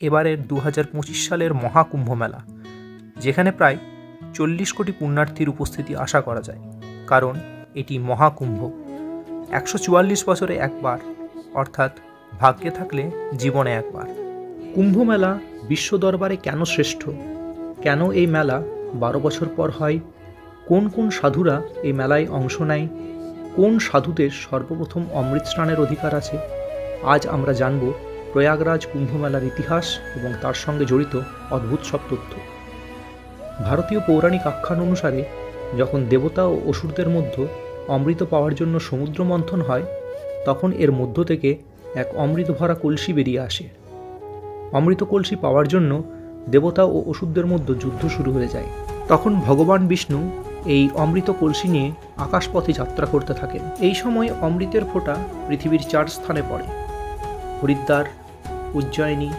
এবারের 2025 সালের মহাকুম্ভ মেলা, যেখানে প্রায় 40 কোটি পুণ্যার্থীর উপস্থিতি আশা করা যায়। কারণ এটি মহাকুম্ভ, 144 বছরে একবার, অর্থাৎ ভাগ্যে থাকলে জীবনে একবার। কুম্ভ মেলা বিশ্ব দরবারে কেন শ্রেষ্ঠ? কেন এই মেলা 12 বছর পর হয়? কোন কোন সাধুরা এই মেলায় অংশ নেয়? কোন সাধুদের সর্বপ্রথম অমৃত স্নানের অধিকার আছে? আজ আমরা জানব প্রয়াগরাজ কুম্ভ মেলার ইতিহাস এবং তার সঙ্গে জড়িত অদ্ভুত সব তথ্য। ভারতীয় পৌরাণিক আখ্যান অনুসারে যখন দেবতা ও অসুরদের মধ্যে অমৃত পাওয়ার জন্য সমুদ্র মন্থন হয়, তখন এর মধ্য থেকে এক অমৃত ভরা কলসি বেরিয়ে আসে। অমৃত কলসি পাওয়ার জন্য দেবতা ও অসুরদের মধ্যে যুদ্ধ শুরু হয়ে যায়। তখন ভগবান বিষ্ণু এই অমৃত কলসি নিয়ে আকাশপথে যাত্রা করতে থাকেন। এই সময় অমৃতের ফোঁটা পৃথিবীর 4 স্থানে পড়ে: হরিদ্বার, উজ্জয়িনী,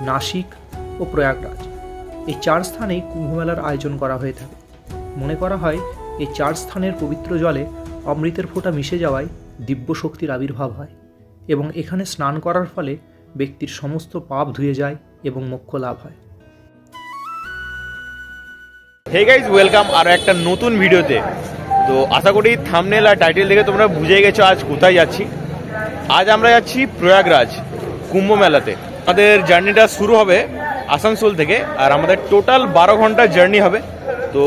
নাসিক ও প্রয়াগরাজ। এই 4 স্থানেই কুম্ভমেলার আয়োজন করা হয়ে থাকে। মনে করা হয় এই 4 স্থানের পবিত্র জলে অমৃতের ফোঁটা মিশে যাওয়ায় দিব্য শক্তির আবির্ভাব হয় এবং এখানে স্নান করার ফলে ব্যক্তির সমস্ত পাপ ধুয়ে যায় এবং মোক্ষ লাভ হয়। হে গাইজ, ওয়েলকাম আরও একটা নতুন ভিডিওতে। তো আশা করি থাম্বনেল আর টাইটেল দেখে তোমরা বুঝে গেছো আজ কোথায় যাচ্ছি। আজ আমরা যাচ্ছি প্রয়াগরাজ কুম্ভ মেলাতে। আমাদের জার্নিটা শুরু হবে আসানসোল থেকে, আর আমাদের টোটাল 12 ঘন্টার জার্নি হবে। তো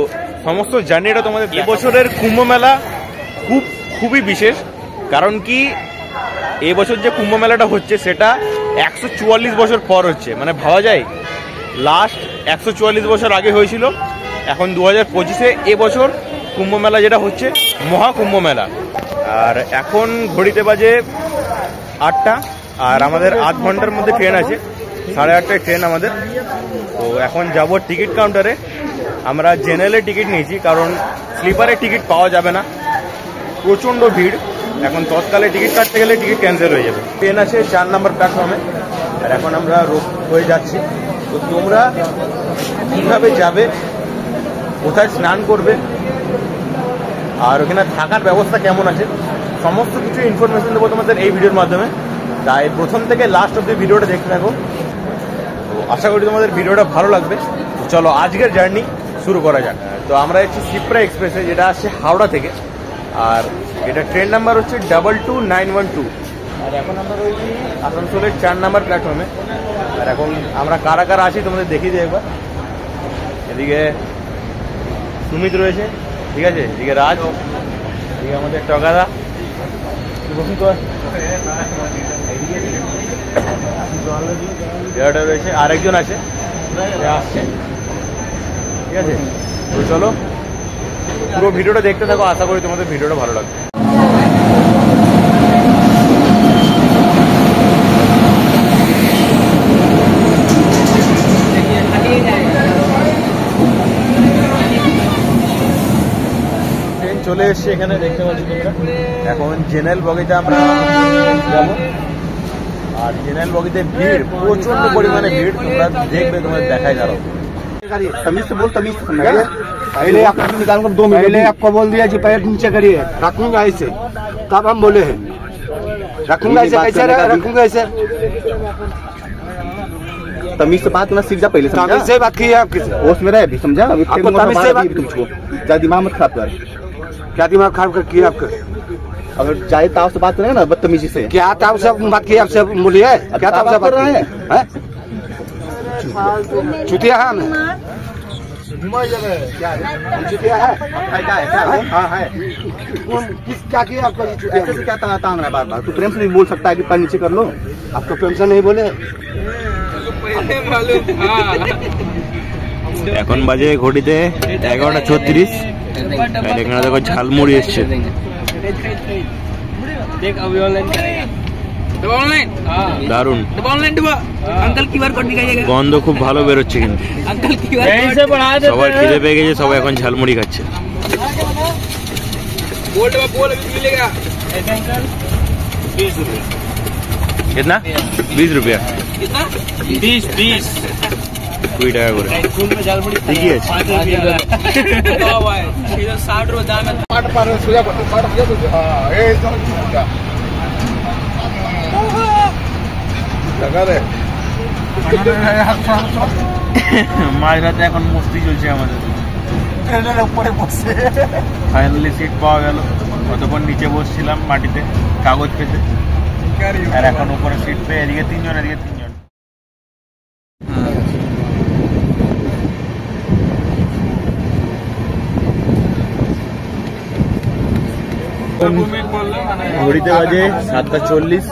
সমস্ত জার্নিটা তোমাদের এবছরের কুম্ভ মেলা খুবই বিশেষ। কারণ কি, এবছর যে কুম্ভ মেলাটা হচ্ছে সেটা 144 বছর পর হচ্ছে। মানে ভাবা যায় লাস্ট 144 বছর আগে হয়েছিল। এখন 2025-এ এবছর কুম্ভ মেলা যেটা হচ্ছে মহাকুম্ভ মেলা। আর এখন ঘড়িতে বাজে 8টা, আর আমাদের 8 ঘন্টার মধ্যে ট্রেন আছে। 8:30টায় ট্রেন আমাদের। তো এখন যাব টিকিট কাউন্টারে। আমরা জেনারেলে টিকিট নিয়েছি, কারণ স্লিপারে টিকিট পাওয়া যাবে না, প্রচণ্ড ভিড়। এখন তৎকালে টিকিট কাটতে গেলে টিকিট ক্যান্সেল হয়ে যাবে। ট্রেন আছে 4 নম্বর প্ল্যাটফর্মে, আর এখন আমরা রোড হয়ে যাচ্ছি। তো তোমরা কীভাবে যাবে, কোথায় স্নান করবে, আর ওখানে থাকার ব্যবস্থা কেমন আছে, সমস্ত কিছু ইনফরমেশন দেবো তোমাদের এই ভিডিওর মাধ্যমে। তাই প্রথম থেকে লাস্ট অব্দি ভিডিওটা দেখতে থাকো। তো আশা করি তোমাদের ভিডিওটা ভালো লাগবে। তো চলো আজকের জার্নি শুরু করা যাক। তো আমরা যাচ্ছি শিপ্রা এক্সপ্রেসে, যেটা আসছে হাওড়া থেকে, আর এটা ট্রেন নাম্বার হচ্ছে 22912। আর এখন আমরা রয়েছি আসানসোলের 4 নম্বর প্ল্যাটফর্মে। আর এখন আমরা কারা কারা আছি তোমাদের দেখিয়ে দিই একবার। এদিকে সুমিত রয়েছে, ঠিক আছে, এদিকে রাজ, এদিকে আমাদের টগাদা রয়েছে, আরেকজন আছে আসছে, ঠিক আছে। তো চলো পুরো ভিডিওটা দেখতে থাকো, আশা করি তোমাদের ভিডিওটা ভালো লাগবে। চলে এসছি এখানে, দেখতে পাচ্ছি তোমরা। এখন জেনারেল বগিতে আমরা যাব, আর জেনারেল বগিতে ভিড়, প্রচন্ড পরিমাণে ভিড়। তোমরা দেখবে, তোমাদের দেখাই দাঁড়াও। तमीज से बोल, तमीज से पहले आपको निकाल कर 2 मिनट पहले आपको बोल दिया जी पैर नीचे करिए, रखूंगा ऐसे, तब हम बोले हैं रखूंगा ऐसे। कैसे रखूंगा ऐसे? तमीज से बात करना सीख जा पहले। तमीज से बात की है आपके, होश में रहे, अभी समझा? अभी तमीज से बात तुमको ज्यादा दिमाग मत खराब कर। क्या दिमाग खराब कर किया आपका? अगर चाहे ताव से बात करेंगे ना बदतमीजी से। क्या ताव से बात की आपसे बोलिए? क्या ताव से बात कर रहे हैं? चुतिया है हमें, चुतिया है। हाँ है। किस क्या किया आपका? ऐसे से क्या तांग रहा है बार बार? तू प्रेम से नहीं बोल सकता है कि पैर नीचे कर लो? आपको प्रेम से नहीं बोले? এখন বাজে ঘড়িতে 11:36। আর এখানে দেখো ঝালমুড়ি এসছে। দারুন, গন্ধ খুব ভালো বেরোচ্ছে, কিন্তু সবাই খিদে পেয়ে গেছে, সবাই এখন ঝালমুড়ি খাচ্ছে। कितना? 20 रुपया। 20 20 টাকা করে ঠিকই আছে। 60 रुपये दाम है। लगा दे মাঝরাতে এখন মস্তি চলছে আমাদের, ট্রেনের উপরে বসে ফাইনালি সিট পাওয়া গেল। অতক্ষণ নিচে বসছিলাম মাটিতে কাগজ পেতে, আর এখন উপরে সিট পেয়ে এদিকে তিনজন এদিকে তিনজন। ঘড়িতে বাজে 7:40,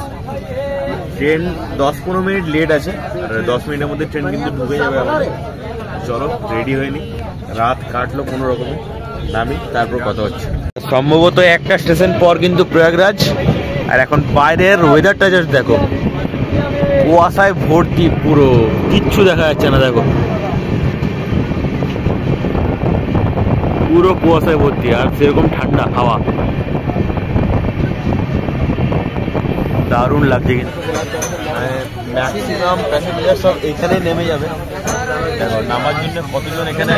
ট্রেন 10-15 মিনিট লেট আছে, আর 10 মিনিটের মধ্যে ট্রেন কিন্তু ঢুকে যাবে আমাদের। চলো রেডি হয়নি, রাত কাটলো কোনো রকমে, নামি তারপর কথা হচ্ছে। সম্ভবত একটা স্টেশন পর কিন্তু প্রয়াগরাজ। আর এখন বাইরের ওয়েদারটা জাস্ট দেখো, কুয়াশায় ভর্তি, পুরো কিচ্ছু দেখা যাচ্ছে না। দেখো পুরো কুয়াশায় ভর্তি, আর সেরকম ঠান্ডা হাওয়া, দারুণ লাগছে। কিন্তু ম্যাক্সিমাম প্যাসেঞ্জার সব এখানে নেমে যাবে। দেখো নামার জন্য কতজন এখানে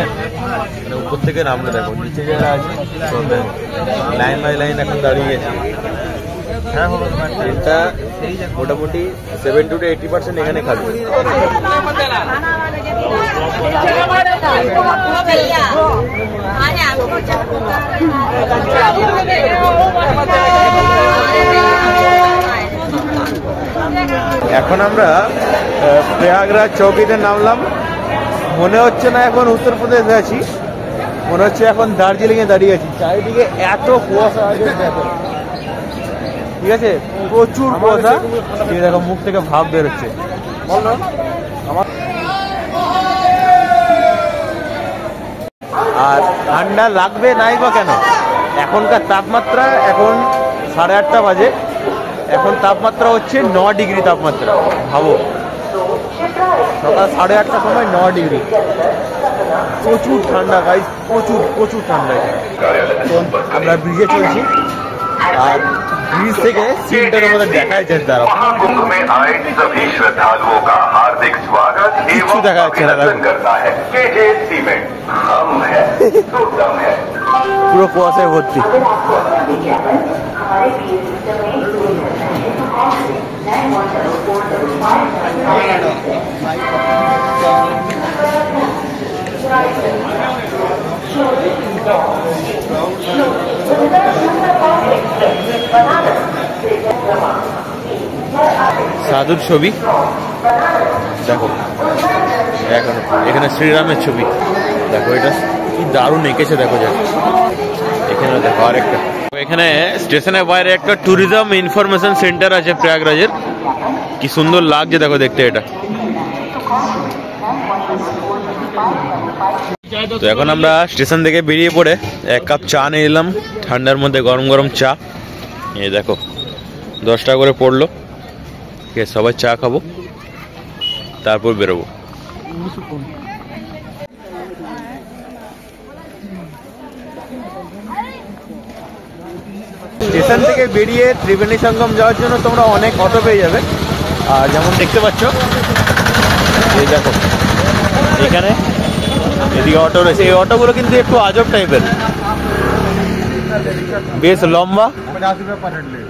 মানে উপর থেকে নামলে, দেখো নিচে যারা আছে সব লাইন বাই লাইন এখন দাঁড়িয়ে গেছে। হ্যাঁ, এটা মোটামুটি 70 to 80% এখানে খাবে। এখন আমরা প্রয়াগরাজ চৌকিতে নামলাম। মনে হচ্ছে না এখন উত্তরপ্রদেশে আছি, মনে হচ্ছে এখন দার্জিলিংয়ে দাঁড়িয়ে আছি। চারিদিকে এত কুয়াশা আছে, দেখো ঠিক আছে, প্রচুর কুয়াশা। দেখো মুখ থেকে ভাব বেরোচ্ছে। আর ঠান্ডা লাগবে নাই বা কেন, এখনকার তাপমাত্রা এখন 8:30 বাজে, এখন তাপমাত্রা হচ্ছে 9 ডিগ্রি তাপমাত্রা। ভাবো সকাল 8:30টার সময় 9 ডিগ্রি, প্রচুর ঠান্ডা গাইস, প্রচুর ঠান্ডা। আমরা ব্রিজে চলছি, আর ব্রিজ থেকে সিনটার মধ্যে দেখা যাচ্ছে, দাঁড়াও কিছু দেখা যাচ্ছে না, পুরো কুয়াশায় ভর্তি। সাধুর ছবি দেখো, এখানে শ্রীরামের ছবি দেখো, এটা কি দারুণ এঁকেছে দেখো। এখানে দেখো আরেকটা, এখানে স্টেশনের বাইরে একটা ট্যুরিজম ইনফরমেশন সেন্টার আছে প্রয়াগরাজের, কি সুন্দর লাগছে দেখো দেখতে এটা। তো এখন আমরা স্টেশন থেকে বেরিয়ে পড়ে 1 কাপ চা নিয়ে এলাম, ঠান্ডার মধ্যে গরম গরম চা। এই দেখো 10 টাকা করে পড়লো, সবাই চা খাবো তারপর বেরোবো। স্টেশন থেকে বেরিয়ে ত্রিবেণী সঙ্গম যাওয়ার জন্য তোমরা অনেক অটো পেয়ে যাবে। আর যেমন দেখতে পাচ্ছ এই দেখো এখানে এদিকে অটো রয়েছে। এই অটোগুলো কিন্তু একটু আজব টাইপের, বেশ লম্বা, 50 रुपये पर हेड ले।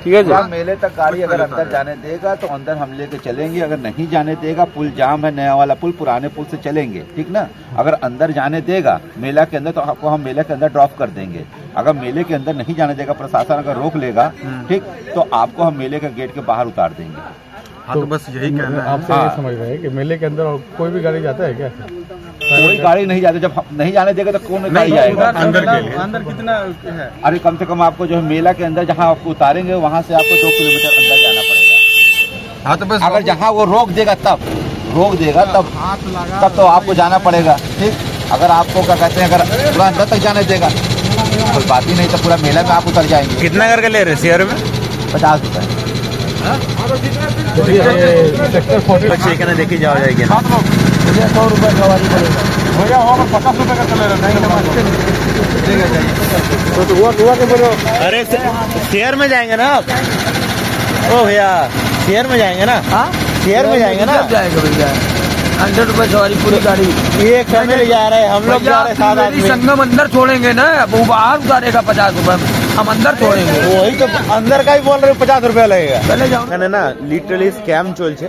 ठीक है जी। मेले तक गाड़ी अगर अंदर जाने देगा तो अंदर हम लेके चलेंगे, अगर नहीं जाने देगा, पुल जाम है, नया वाला पुल, पुराने पुल से चलेंगे, ठीक ना। अगर अंदर जाने देगा मेला के अंदर तो आपको हम मेले के अंदर ड्रॉप कर देंगे। अगर मेले के अंदर नहीं जाने देगा, प्रशासन अगर रोक लेगा, ठीक, तो आपको हम मेले के गेट के बाहर उतार देंगे। हाँ, तो बस यही कहना है आपसे। ये समझ रहे हैं कि मेले के अंदर कोई भी गाड़ी जाता है क्या? कोई गाड़ी नहीं जाती, जब नहीं जाने देगा तो कौन गाड़ी जाएगा अंदर के लिए? अंदर कितना है? अरे कम से कम आपको जो है मेला के अंदर जहाँ आपको उतारेंगे वहाँ से आपको 2 किलोमीटर अंदर जाना पड़ेगा। हाँ, तो बस अगर जहाँ वो रोक देगा तब तो आपको जाना पड़ेगा, ठीक। अगर आपको क्या कहते हैं, अगर पूरा अंदर तक जाने देगा कोई बात ही नहीं, तो पूरा मेला में आप उतर जाएंगे। कितना करके ले रहे शेयर में? 50 रुपए। এখানে দেখে যাওয়া যায় কিনা। 100 रुपए सवारी पड़ेगा भैया, वहाँ पर 50 रुपए का चले रहा है। अरे शेयर में जाएंगे ना आप? ओ भैया शेयर में जाएंगे ना? हाँ शेयर में जाएंगे ना? जाएगा भैया 100 रुपए सवारी पूरी गाड़ी। ये फैमिली जा रहे हैं, हम लोग जा रहे हैं 7 आदमी। संगम अंदर छोड़ेंगे ना, वो बाहर उतारेगा 50 रुपए, हम अंदर छोड़ेंगे। वही तो अंदर का ही बोल रहे 50 रुपया लगेगा। चले जाओ। এখানে না লিটারালি স্ক্যাম চলছে।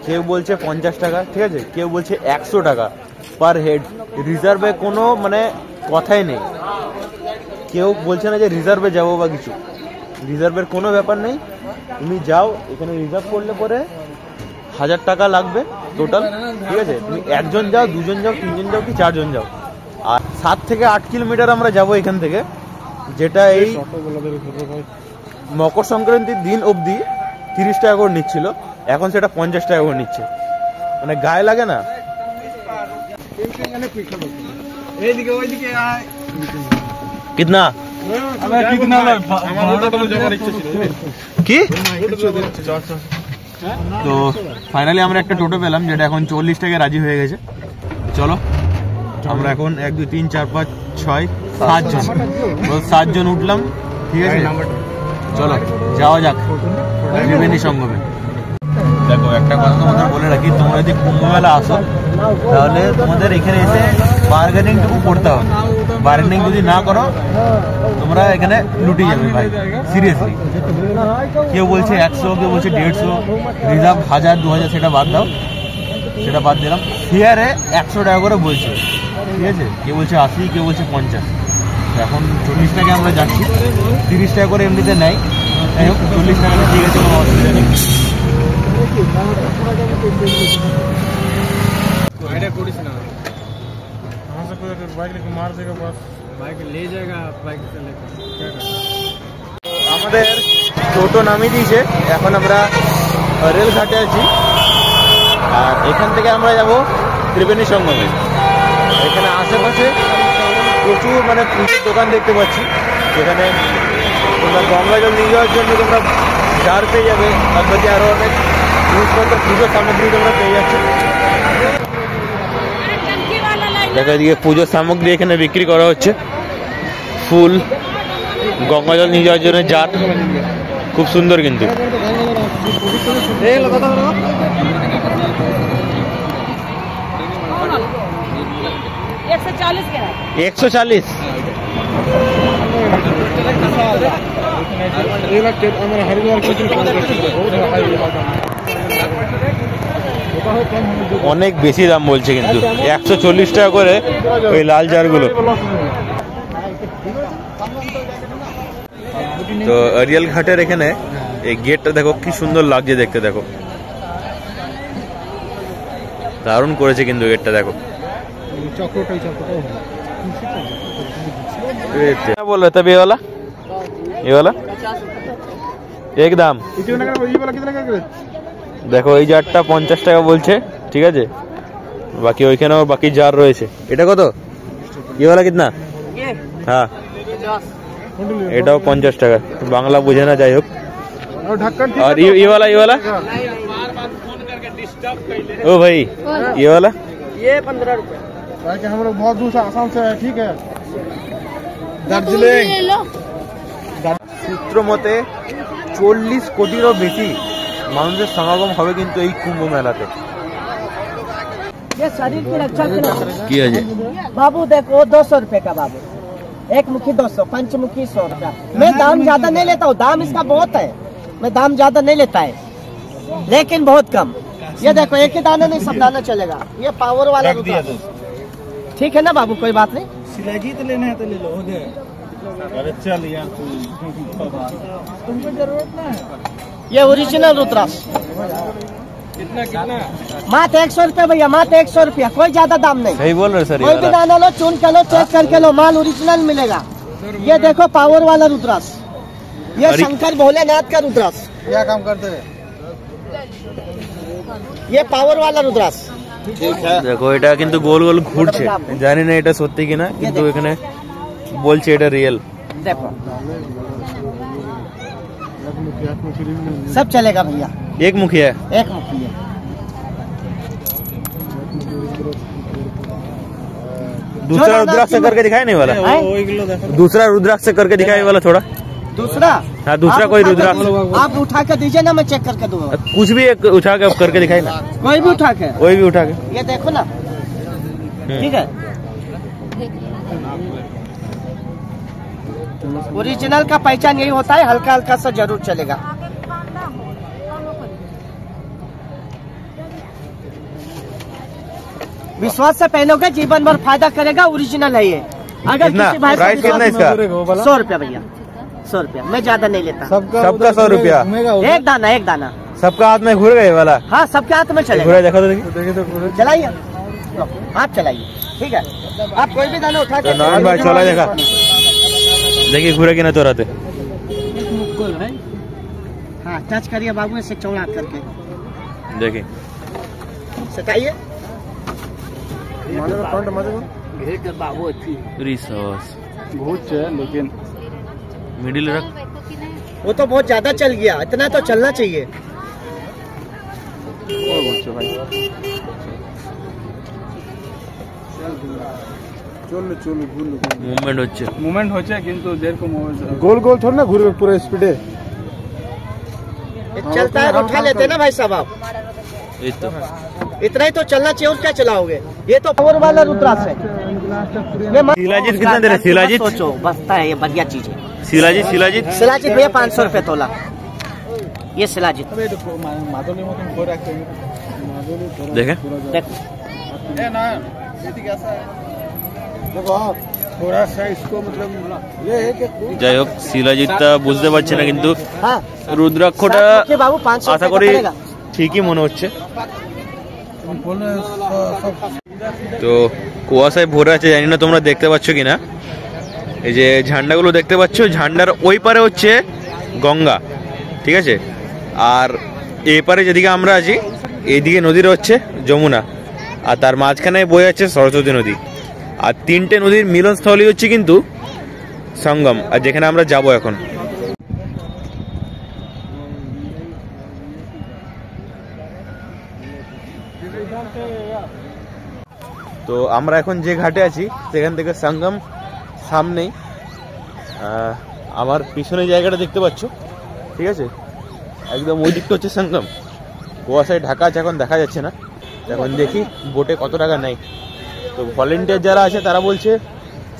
কেউ বলছে 50 টাকা, ঠিক আছে, কেউ বলছে 100 টাকা পার হেড। রিজার্ভে কোনো মানে কথাই নেই, কেউ বলছে না যে রিজার্ভে যাবো বা কিছু, রিজার্ভের কোনো ব্যাপার নেই। তুমি যাও, এখানে রিজার্ভ করলে পরে 1000 টাকা লাগবে টোটাল, ঠিক আছে। তুমি একজন যাও, দুজন যাও, তিনজন যাও কি চারজন যাও। আর 7 থেকে 8 কিলোমিটার আমরা যাবো এখান থেকে, যেটা এই মকর সংক্রান্তির দিন অবধি 30 টাকা করে নিচ্ছিল, এখন সেটা 50 টাকা করে নিচ্ছে। মানে গায়ে লাগে না। কিতনা কি? তো ফাইনালি আমরা একটা টোটো পেলাম যেটা এখন 40 টাকায় রাজি হয়ে গেছে। চলো আমরা এখন 1 2 3 4 5 6 7 জন, 7 জন উঠলাম, ঠিক আছে। চলো যাওয়া যাক ত্রিবেণী সঙ্গমে। দেখো একটা কথা তোমাদের বলে রাখি, তোমরা যদি কুম্ভ মেলা আসো তাহলে তোমাদের এখানে এসে বার্গেনিংটুকু করতে হবে। বার্গেনিং যদি না করো তোমরা এখানে লুটে যাবে ভাই, সিরিয়াসলি। কেউ বলছে 100, কেউ বলছে 150, রিজার্ভ 1000 2000 সেটা বাদ দাও, সেটা বাদ দিলাম। ফেয়ারে 100 টাকা করে বলছে, ঠিক আছে। কেউ বলছে 80, কেউ বলছে 50। এখন 40 টাকায় আমরা যাচ্ছি, 30 টাকা করে এমনিতে নেয়, যাই হোক 40 টাকা ঠিক আছে, কোনো অসুবিধা নেই। আমাদের টোটো নামিয়ে দিয়েছে, এখন আমরা রেলঘাটে আছি। আর এখান থেকে আমরা যাব ত্রিবেণী সঙ্গমে। এখানে আশেপাশে প্রচুর মানে পুজোর দোকান দেখতে পাচ্ছি, যেখানে তোমরা গঙ্গা জল নিয়ে যাওয়ার জন্য তোমরা জার পেয়ে যাবে, আর বাকি আরও অনেক জিনিসপত্র পুজোর সামগ্রী তোমরা পেয়ে যাচ্ছ। দেখা এদিকে পুজোর সামগ্রী এখানে বিক্রি করা হচ্ছে, ফুল, গঙ্গা জল নিয়ে যাওয়ার জন্য জার, খুব সুন্দর কিন্তু। 140 অনেক বেশি দাম বলছে কিন্তু, 140 টাকা করে ওই লাল জারগুলো। তো আরিয়াল ঘাটের এখানে এই গেটটা দেখো কি সুন্দর লাগছে দেখতে, দেখো দারুণ করেছে কিন্তু গেটটা, দেখো। क्या बोल रहे थे ये वाला एक दाम দেখো, এই জারটা 50 টাকা বলছে, ঠিক আছে। বাকি ওইখানেও বাকি জার রয়েছে। এটা কত? ये वाला कितना? हाँ এটাও 50 টাকা, বাংলা বুঝে না, যাই হোক। और ये वाला ओ भाई ये वाला ये 15 रुपए। हम लोग बहुत दूर से आसाम से है, ठीक है। দার্জিলিং সূত্র মতে 40 কোটিরও বেশি মানুষের সমাগম হবে কিন্তু এই কুম্ভ মেলাতে। ये शरीर की रक्षा के लिए কি আছে बाबू देखो 200 रुपए का बाबू, एक मुखी 200, पंचमुखी 100 रुपया। मैं दाम ज्यादा नहीं लेता हूँ, दाम इसका बहुत है, मैं दाम ज्यादा नहीं लेता है, लेकिन बहुत कम। ये देखो एक ही दाना नहीं, सब दाना चलेगा। ये पावर वाला रुद्राक्ष, ठीक है ना बाबू, कोई बात नहीं। सिलाजी तो लेना है तो ले लो, हो गया। अरे चल यार तुमको जरूरत ना है। ये ओरिजिनल रुद्राक्ष कितना मात्र 100 रुपया भैया, मात्र 100 रुपया, कोई ज्यादा दाम नहीं। सही बोल रहे सर, कोई भी दाना लो, चुन के लो, चेक करके लो, माल ओरिजिनल मिलेगा। ये देखो पावर वाला रुद्राक्ष, ये शंकर भोलेनाथ का रुद्राक्ष। क्या काम करते हैं? ये पावर वाला रुद्राक्ष, দেখো এটা কিন্তু গোল গোল ঘুরছে, জানি না এটা সত্যি কিনা, কিন্তু এখানে বলছে এটা রিয়েল। देखो सब चलेगा भैया, एक मुखी है, एक मुखी है। दूसरा रुद्राक्ष से करके दिखाई नहीं वाला, हैं? दूसरा रुद्राक्ष से करके दिखाई वाला थोड़ा। दूसरा हाँ दूसरा कोई रुद्राक्ष, आप उठा के दीजिए ना, मैं चेक करके दूंगा। कुछ भी एक उठा के करके दिखाई ना, कोई भी उठा के, कोई भी उठा के। ये देखो ना, ठीक है। ओरिजिनल का पहचान यही होता है, हल्का हल्का सा जरूर चलेगा। विश्वास से पहनोगे जीवन भर फायदा करेगा, ओरिजिनल है ये। अगर किसी भाई प्राइस कितना इसका? 100 रुपया भैया, 100 रुपया। मैं ज्यादा नहीं लेता। सबका 100 रुपया। एक दाना, एक दाना। सबका हाथ में घूर गए वाला? हाँ, सबके हाथ में चलेगा। देखो तो चलाइए, आप चलाइए, ठीक है। आप कोई भी दाना उठा के नॉन भाई चला देखा, देखिए घूरे कि ना तो रहते। हाँ, टच करिए बाबू इसे चौड़ा करके, देखिए सटाइए। बाबू अच्छी रिसोर्स बहुत है, लेकिन मिडिल रख। वो तो बहुत ज्यादा चल गया, इतना तो चलना चाहिए। মুভমেন্ট হচ্ছে মুভমেন্ট হচ্ছে কিন্তু যেরকম গোল গোল থোড় না ঘুরবে পুরো স্পিডে। चलता है तो उठा लेते ना भाई साहब आप। এই তো इतना ही तो चलना चाहिए, और क्या चलाओगे? ये तो पावर वाला रुद्राक्ष है। शिलाजीत कितना दे रहे? शिलाजीत सोचो, बसता है, ये बढ़िया चीज है। शिलाजीत शिलाजीत शिलाजीत भैया 500 रुपए तोला। ये शिलाजीत মাদলের মতন করে রাখতে দেখেন। देखो, এ না এদিকে আসা দেখো थोड़ा सा इसको मतलब ये है कि যাই হোক শিলাজিতটা বুঝতে পারছি না, কিন্তু हाँ রুদ্রাক্ষটা के बाबू 500 আশা रुपए করি का पड़ेगा। ঠিকই মনে হচ্ছে। তো কুয়াশায় ভরে আছে, জানি না তোমরা দেখতে পাচ্ছ কিনা। এই যে ঝান্ডাগুলো দেখতে পাচ্ছ, ঝান্ডার ওই পারে হচ্ছে গঙ্গা, ঠিক আছে। আর এই পারে যেদিকে আমরা আছি এইদিকে নদীর হচ্ছে যমুনা, আর তার মাঝখানে বয়ে যাচ্ছে সরস্বতী নদী। আর তিনটে নদীর মিলনস্থলই হচ্ছে কিন্তু সঙ্গম, আর যেখানে আমরা যাব এখন। তো আমরা এখন যে ঘাটে আছি সেখান থেকে সঙ্গম সামনেই। আমার পিছনে জায়গাটা দেখতে পাচ্ছ, ঠিক আছে, একদম ওই দিকটা হচ্ছে সঙ্গম। কুয়াশায় ঢাকা আছে, এখন দেখা যাচ্ছে না। এখন দেখি বোটে কত টাকা নেয়। তো ভলেন্টিয়ার যারা আছে তারা বলছে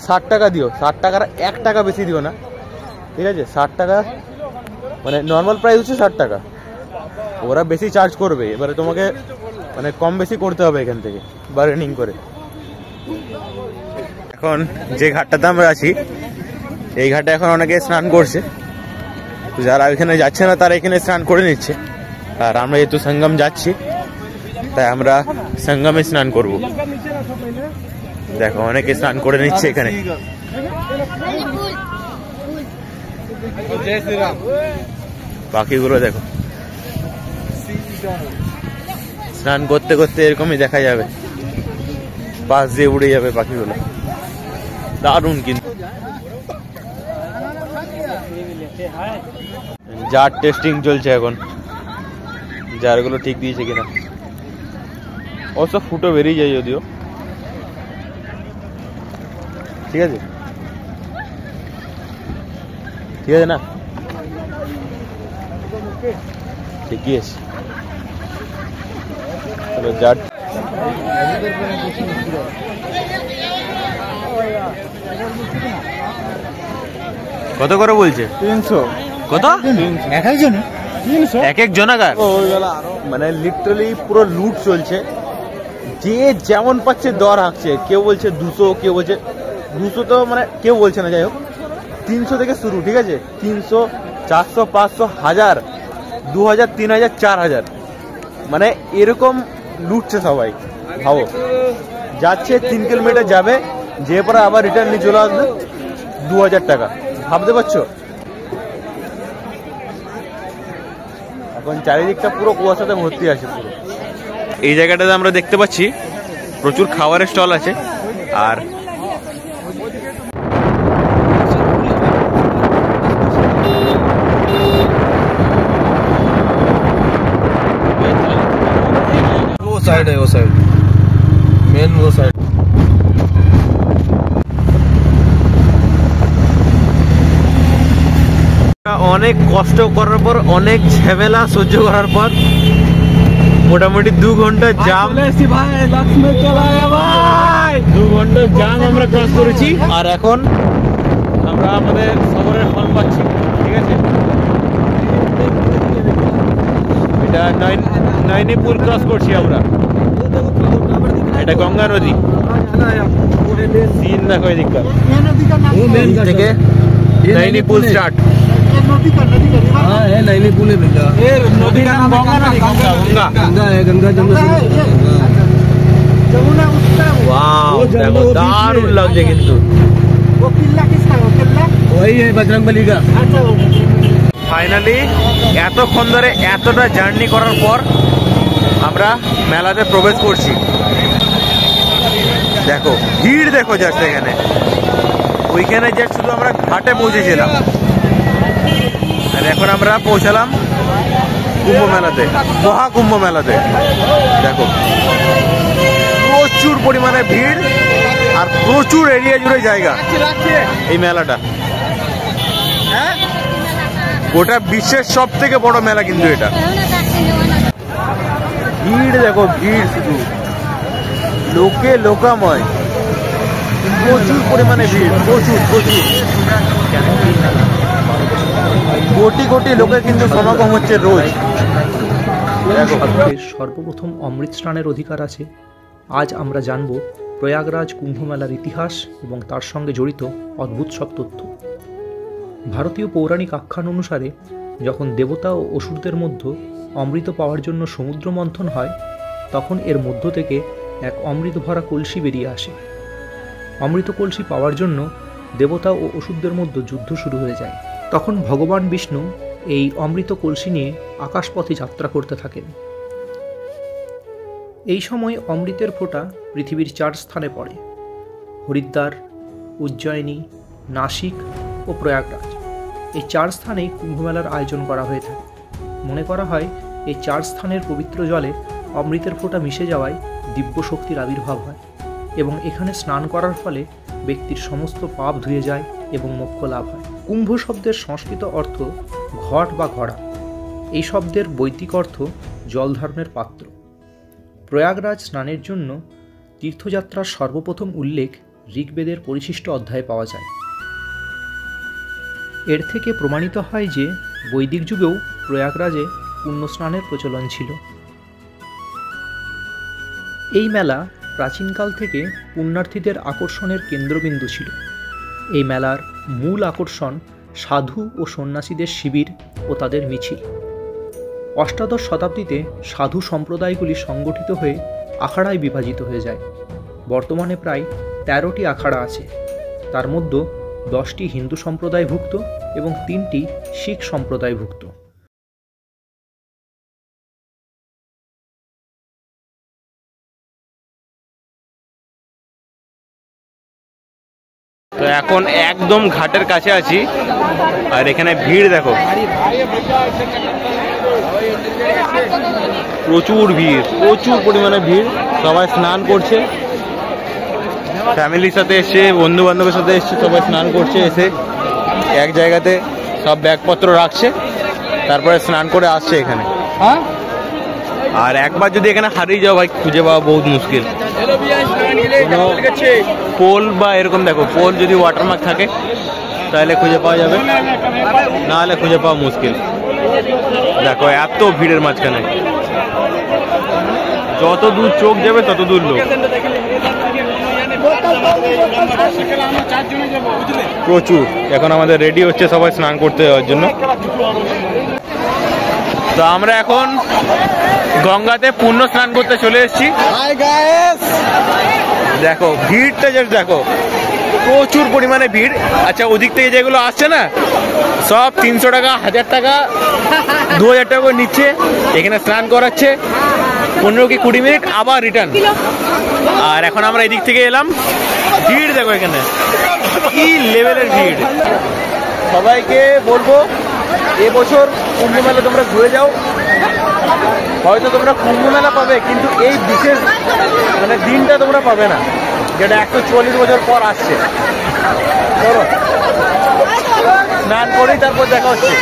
60 টাকা দিও, 60 টাকার 1 টাকা বেশি দিও না, ঠিক আছে। 60 টাকা মানে নর্মাল প্রাইস হচ্ছে 60 টাকা, ওরা বেশি চার্জ করবে। এবারে তোমাকে মানে কম বেশি করতে হবে এখান থেকে বার্গেনিং করে। এখন যে ঘাটটাতে আমরা আছি এই ঘাটে এখন অনেকে স্নান করছে, তো যারা এখানে যাচ্ছে না তারা এখানে স্নান করে নিচ্ছে। আর আমরা যেহেতু সঙ্গম যাচ্ছি তাই আমরা সঙ্গমে স্নান করব। দেখো অনেকে স্নান করে নিচ্ছে এখানে। পাখিগুলো দেখো স্নান করতে করতে এরকমই দেখা যাবে, পাশ দিয়ে উড়ে যাবে পাখিগুলো। দারুণ কিন্তু। জার টেস্টিং চলছে এখন, জারগুলো ঠিক দিয়েছে কিনা। অবশ্য ফুটো বেরিয়ে যায় যদিও, ঠিক আছে, ঠিক আছে না, ঠিকই আছে। চলো জার কত করে বলছে? 300 কত? এক এক জনাগার, মানে লিটারালি পুরো লুট চলছে। যে যেমন পাচ্ছে দর হাঁকছে। কেউ বলছে 200, কেউ বলছে 200, তো মানে কেউ বলছে না। যাই হোক 300 থেকে শুরু, ঠিক আছে। 300, 400, 500, 1000, 2000, 3000, 4000, মানে এরকম লুটছে সবাই। ভাবো, যাচ্ছে 3 কিলোমিটার যাবে, যে পরে আবার রিটার্ন নিয়ে চলে আসবে 2000 টাকা। ভাবতে পারছো? এখন চারিদিকটা পুরো কুয়াশাতে ভর্তি আছে পুরো। এই জায়গাটাতে আমরা দেখতে পাচ্ছি প্রচুর খাবারের স্টল আছে। আর वो साइड है, वो साइड मेन वो साइड। অনেক কষ্ট করার পর, অনেক ঝামেলা সহ্য করার পর মোটামুটি 2 ঘন্টা জাম, 2 ঘন্টা জাম আমরা ক্রস করেছি। আর এখন আমরা আমাদের শহরের ফল পাচ্ছি, ঠিক আছে। এটা নয়নিপুর ক্রস করছি আমরা। এটা এটা গঙ্গা নদী। सीन देखो ये दिक्कत ठीक है, नैनी पुल स्टार्ट। हाँ है नैनी पुल है भैया। नदी का नाम गंगा ना, गंगा गंगा है, गंगा जमुना। जमुना उसका वाह देखो दारुण লাগছে কিন্তু। वो किला किसका है? वो किला वही है बजरंगबली का। अच्छा वो ফাইনালি এতক্ষণ ধরে এতটা জার্নি করার পর আমরা মেলাতে প্রবেশ করছি। দেখো ভিড় দেখো জাস্ট এখানে, ওইখানে জাস্ট শুধু আমরা ঘাটে পৌঁছেছিলাম আর এখন আমরা পৌঁছালাম কুম্ভ মেলাতে, মহাকুম্ভ মেলাতে। দেখো প্রচুর পরিমাণে ভিড় আর প্রচুর এরিয়া জুড়ে জায়গা এই মেলাটা। গোটা বিশ্বের সব থেকে বড় মেলা কিন্তু এটা। ভিড় দেখো, ভিড় শুধু লোকে লোকাময়, প্রচুর পরিমাণে ভিড়, প্রচুর প্রচুর কোটি কোটি লোকের কিন্তু সমাগম হচ্ছে রোজ। দেখো সর্বপ্রথম অমৃত স্নানের অধিকার আছে। আজ আমরা জানব প্রয়াগরাজ কুম্ভ মেলার ইতিহাস এবং তার সঙ্গে জড়িত অদ্ভুত সব তথ্য। ভারতীয় পৌরাণিক আখ্যান অনুসারে যখন দেবতা ও অসুরদের মধ্যে অমৃত পাওয়ার জন্য সমুদ্র মন্থন হয়, তখন এর মধ্য থেকে এক অমৃত ভরা কলসি বেরিয়ে আসে। অমৃত কলসি পাওয়ার জন্য দেবতা ও অসুরদের মধ্যে যুদ্ধ শুরু হয়ে যায়। তখন ভগবান বিষ্ণু এই অমৃত কলসি নিয়ে আকাশপথে যাত্রা করতে থাকেন। এই সময় অমৃতের ফোঁটা পৃথিবীর 4 স্থানে পড়ে: হরিদ্বার, উজ্জয়িনী, নাসিক ও প্রয়াগরাজ। এই 4 স্থানেই কুম্ভমেলার আয়োজন করা হয়ে থাকে। মনে করা হয় এই 4 স্থানের পবিত্র জলে অমৃতের ফোঁটা মিশে যাওয়ায় দিব্য শক্তির আবির্ভাব হয় এবং এখানে স্নান করার ফলে ব্যক্তির সমস্ত পাপ ধুয়ে যায় এবং মোক্ষ লাভ হয়। কুম্ভ শব্দের সংস্কৃত অর্থ ঘট বা ঘড়া। এই শব্দের বৈদিক অর্থ জলধারণের পাত্র। প্রয়াগরাজ স্নানের জন্য তীর্থযাত্রার সর্বপ্রথম উল্লেখ ঋগ্বেদের পরিশিষ্ট অধ্যায়ে পাওয়া যায়। এর থেকে প্রমাণিত হয় যে বৈদিক যুগেও প্রয়াগরাজে পুণ্যস্নানের প্রচলন ছিল। এই মেলা প্রাচীনকাল থেকে পুণ্যার্থীদের আকর্ষণের কেন্দ্রবিন্দু ছিল। এই মেলার মূল আকর্ষণ সাধু ও সন্ন্যাসীদের শিবির ও তাদের মিছিল। অষ্টাদশ শতাব্দীতে সাধু সম্প্রদায়গুলি সংগঠিত হয়ে আখাড়ায় বিভাজিত হয়ে যায়। বর্তমানে প্রায় 13টি আখাড়া আছে। তার মধ্যে 10টি হিন্দু সম্প্রদায়ভুক্ত এবং 3টি শিখ সম্প্রদায়ভুক্ত। তো এখন একদম ঘাটের কাছে আছি আর এখানে ভিড় দেখো, প্রচুর ভিড়, প্রচুর পরিমাণে ভিড়। সবাই স্নান করছে, ফ্যামিলির সাথে এসছে, বন্ধু বান্ধবের সাথে এসছে, সবাই স্নান করছে। এসে এক জায়গাতে সব ব্যাগপত্র রাখছে, তারপরে স্নান করে আসছে এখানে। আর একবার যদি এখানে হারিয়ে যাও ভাই, খুঁজে পাওয়া বহুত মুশকিল। পোল বা এরকম দেখো, পোল যদি ওয়াটারমার্ক থাকে তাহলে খুঁজে পাওয়া যাবে, না হলে খুঁজে পাওয়া মুশকিল। দেখো এত ভিড়ের মাঝখানে যত দূর চোখ যাবে তত দূর লোক, প্রচুর। এখন আমাদের রেডি হচ্ছে সবাই স্নান করতে যাওয়ার জন্য। তো আমরা এখন গঙ্গাতে পূর্ণ স্নান করতে চলে এসেছি। দেখো ভিড়টা জাস্ট দেখো, প্রচুর পরিমাণে ভিড়। আচ্ছা ওদিক থেকে যেগুলো আসছে না, সব 300 টাকা, 1000 টাকা, 2000 টাকা করে নিচ্ছে। এখানে স্নান করাচ্ছে 15 কি 20 মিনিট, আবার রিটার্ন। আর এখন আমরা এদিক থেকে এলাম, ভিড় দেখো এখানে কি লেভেলের ভিড়। সবাইকে বলবো এবছর কুম্ভ মেলা তোমরা ঘুরে যাও। হয়তো তোমরা কুম্ভ মেলা পাবে, কিন্তু এই বিশেষ মানে দিনটা তোমরা পাবে না, যেটা 140 বছর পর আসছে। চলো স্নান করেই তারপর দেখা হচ্ছে।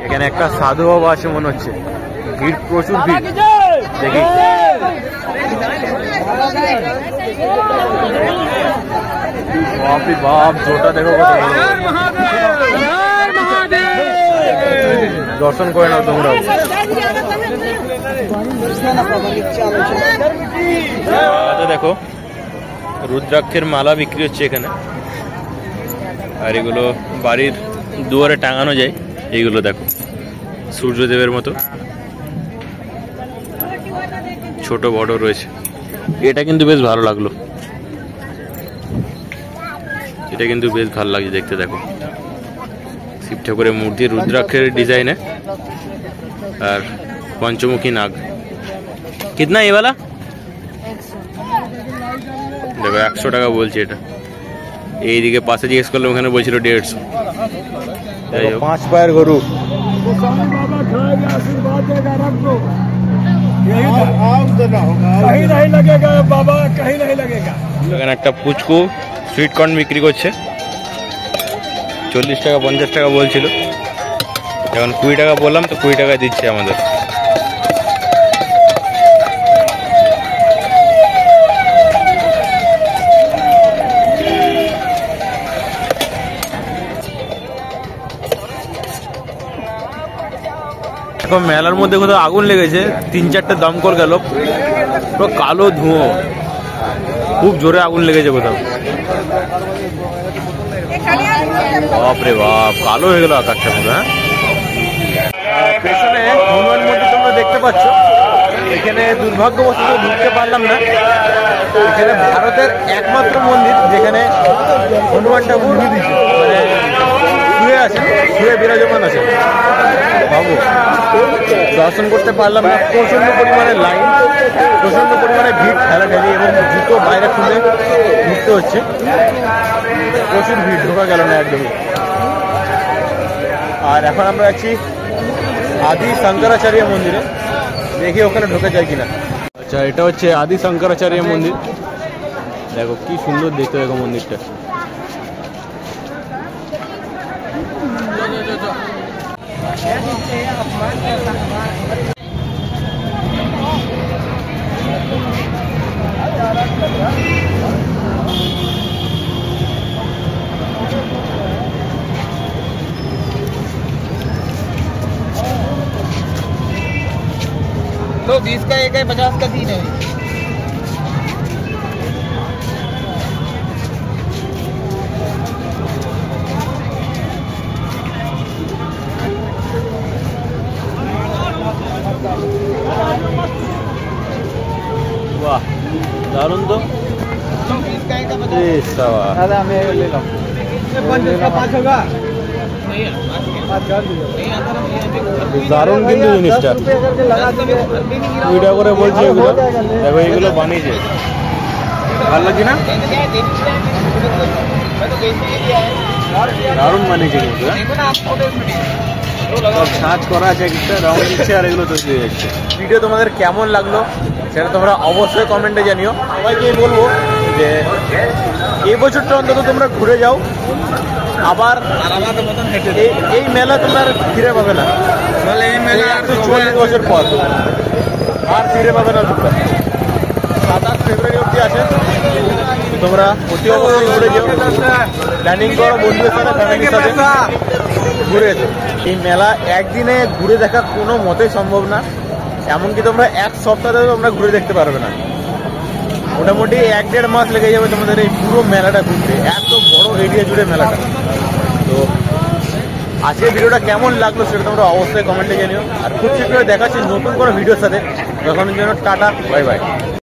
এখানে একটা সাধু বাবা আছে মনে হচ্ছে, ভিড় প্রচুর ভিড়। দেখি बाप रे बाप, जोटा देखो दर्शन करे ना তোমরা। দেখো রুদ্রাক্ষের মালা বিক্রি হচ্ছে এখানে, আর এগুলো বাড়ির দুয়ারে টাঙানো যায়। এইগুলো দেখো সূর্যদেবের মতো ছোট বড় রয়েছে। এটা কিন্তু বেশ ভালো লাগলো, এটা কিন্তু বেশ ভালো লাগছে দেখতে। দেখো শিব ঠাকুরের মূর্তি রুদ্রাক্ষের ডিজাইনে, আর পঞ্চমুখী নাগ। কিতনা ये वाला? দেখো 100 টাকা বলছে এটা। এইদিকে পাশে জিজ্ঞেস করলাম, ওখানে বলছিল 150। 5 পায়ের গরু। कहीं नहीं लगेगा बाबा, कहीं नहीं लगेगा। এখানে একটা পুচকু সুইট কর্ন বিক্রি করছে, 40 টাকা 50 টাকা বলছিল, এখন 20 টাকা বললাম তো 20 টাকা দিচ্ছে আমাদের। এখন মেলার মধ্যে কোথাও আগুন লেগেছে, 3-4টে দমকল গেল, পুরো কালো ধুঁয়ো, খুব জোরে আগুন লেগেছে কোথাও। বাপরে বাপ, কালো হয়ে গেল আকাশটা পুরো। হ্যাঁ, পেছনে হনুমান মন্দির তোমরা দেখতে পাচ্ছ। এখানে দুর্ভাগ্যবশত ঢুকতে পারলাম না। এখানে ভারতের একমাত্র মন্দির যেখানে হনুমান ঠাকুর মানে শুয়ে আছেন, শুয়ে বিরাজমান আছেন। বাবু দর্শন করতে পারলাম না, প্রচন্ড পরিমাণে লাইন, প্রচন্ড পরিমাণে ভিড়, ঠেলাঠেলি, এবং জুতো বাইরে খুলে ঢুকতে হচ্ছে। প্রচুর ভিড়, ঢোকা গেল না একদমই। আর এখন আমরা আছি আদি শঙ্করাচার্য মন্দিরে, দেখি ওখানে ঢোকা যায় কিনা। আচ্ছা, এটা হচ্ছে আদি শঙ্করাচার্য মন্দির। দেখো কি সুন্দর দেখতে, দেখো মন্দিরটা। तो 20 का एक है, 50 का 3 है। वाह, दारुण तो। 20 का एक है, 50 दारुण কিন্তু জিনিসটা, ভিডিও করে বলছি এগুলো দেখো, এগুলো বানিয়েছে, ভালো লাগছে না? দারুণ বানিয়েছে কিন্তু, সব সাজ করা আছে, একটা রাউন্ড দিচ্ছে আর এগুলো তৈরি হয়ে যাচ্ছে। ভিডিও তোমাদের কেমন লাগলো সেটা তোমরা অবশ্যই কমেন্টে জানিও। সবাইকে বলবো যে এই বছরটা অন্তত তোমরা ঘুরে যাও, আবার এই মেলা তোমরা ফিরে পাবে না, এই মেলা 40 বছর পর আর ফিরে পাবে না। তোমরা 7-8 ফেব্রুয়ারি অবধি আছে, তোমরা অতি অবশ্যই ঘুরে যাও, প্ল্যানিং করো বন্ধুদের সাথে, ফ্যামিলির সাথে ঘুরে এসো। এই মেলা একদিনে ঘুরে দেখা কোনো মতেই সম্ভব না, এমনকি তোমরা 1 সপ্তাহে তোমরা ঘুরে দেখতে পারবে না। মোটামুটি 1-1.5 মাস লেগে যাবে তোমাদের এই পুরো মেলাটা ঘুরতে, এত বড় এরিয়া জুড়ে মেলাটা। তো আজকের ভিডিওটা কেমন লাগলো সেটা তোমরা অবশ্যই কমেন্টে জানিও, আর খুব শীঘ্রই দেখাচ্ছি নতুন কোনো ভিডিওর সাথে। তখন জন্য টাটা, বাই বাই।